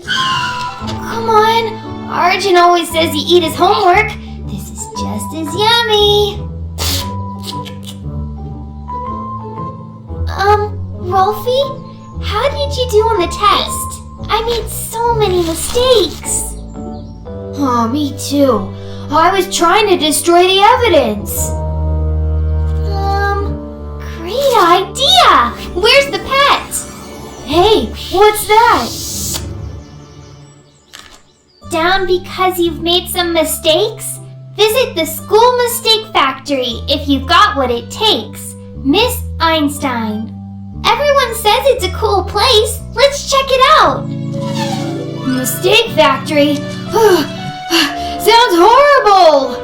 Come on! Arjun always says you eat his homework. This is just as yummy. Rolfie? How did you do on the test? I made so many mistakes. Oh, me too. I was trying to destroy the evidence. Great idea! Where's the pet? Hey, what's that? Down because you've made some mistakes? Visit the school mistake factory if you've got what it takes. Miss Einstein. Everyone says it's a cool place. Let's check it out. Mistake factory? Sounds horrible!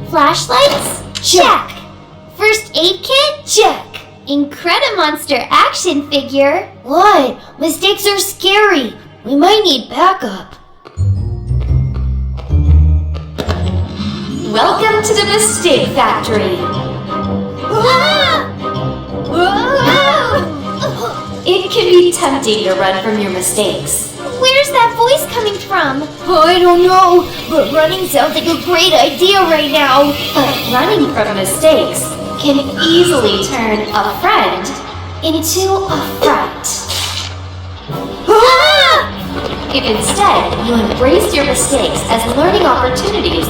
Flashlights? Check! First aid kit? Check! Incredimonster action figure? What? Mistakes are scary. We might need backup. Welcome to the Mistake Factory. It can be tempting to run from your mistakes. Where's that voice coming from? I don't know, but running sounds like a great idea right now. But running from mistakes can easily turn a friend into a fright. If instead you embrace your mistakes as learning opportunities,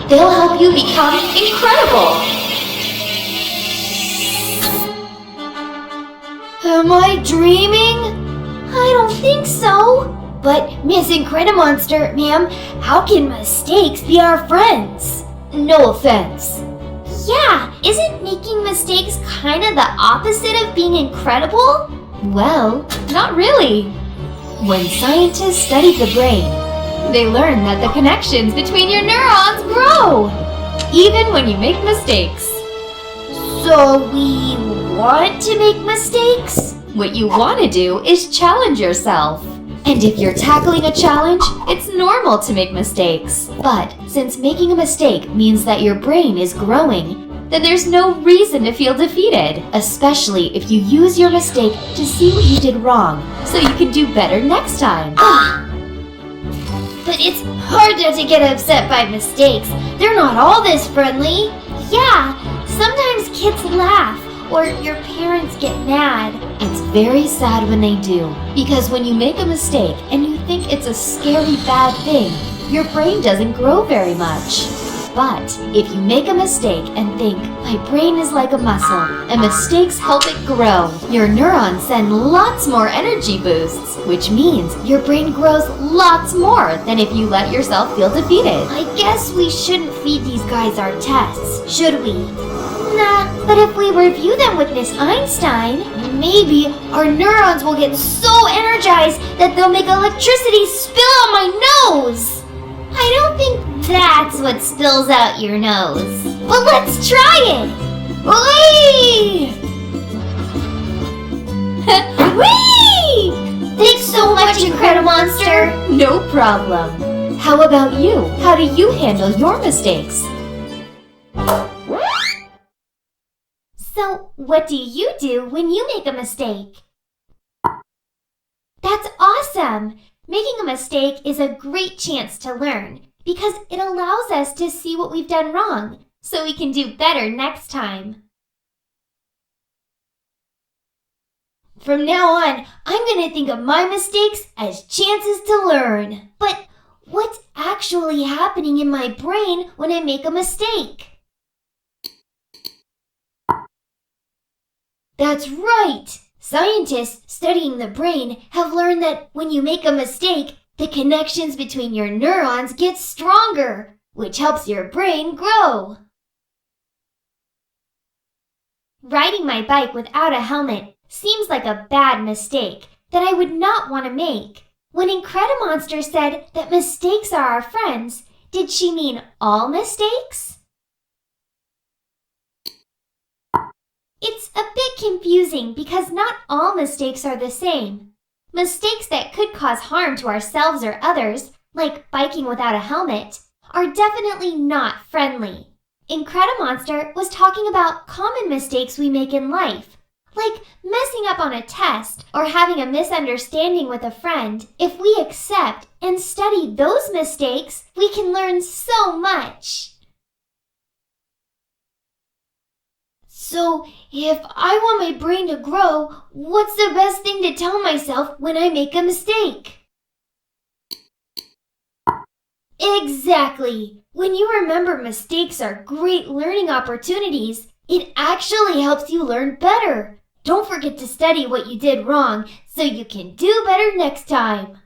they'll help you become incredible. Am I dreaming? I don't think so. But Miss Incredimonster, ma'am, how can mistakes be our friends? No offense. Yeah, isn't making mistakes kind of the opposite of being incredible? Well, not really. When scientists studied the brain, they learned that the connections between your neurons grow, even when you make mistakes. So we want to make mistakes? What you want to do is challenge yourself. And if you're tackling a challenge, it's normal to make mistakes. But since making a mistake means that your brain is growing, then there's no reason to feel defeated, especially if you use your mistake to see what you did wrong, so you can do better next time. But it's harder to get upset by mistakes. They're not all this friendly. Yeah, sometimes kids laugh or your parents get mad. It's very sad when they do, because when you make a mistake and you think it's a scary bad thing, your brain doesn't grow very much. But if you make a mistake and think, my brain is like a muscle, and mistakes help it grow, your neurons send lots more energy boosts, which means your brain grows lots more than if you let yourself feel defeated. I guess we shouldn't feed these guys our tests, should we? Nah, but if we review them with Miss Einstein, maybe our neurons will get so energized that they'll make electricity spill out my nose. I don't think that's what spills out your nose. But let's try it! Whee! Whee! Thanks so much, Incredimonster! No problem. How about you? How do you handle your mistakes? So, what do you do when you make a mistake? That's awesome! Making a mistake is a great chance to learn because it allows us to see what we've done wrong so we can do better next time. From now on, I'm going to think of my mistakes as chances to learn. But what's actually happening in my brain when I make a mistake? That's right! Scientists studying the brain have learned that when you make a mistake, the connections between your neurons get stronger, which helps your brain grow. Riding my bike without a helmet seems like a bad mistake that I would not want to make. When Incredimonster said that mistakes are our friends, did she mean all mistakes? It's a bit confusing because not all mistakes are the same. Mistakes that could cause harm to ourselves or others, like biking without a helmet, are definitely not friendly. Incredimonster was talking about common mistakes we make in life, Like messing up on a test or having a misunderstanding with a friend. If we accept and study those mistakes, we can learn so much. So, if I want my brain to grow, what's the best thing to tell myself when I make a mistake? Exactly! When you remember mistakes are great learning opportunities, it actually helps you learn better. Don't forget to study what you did wrong so you can do better next time.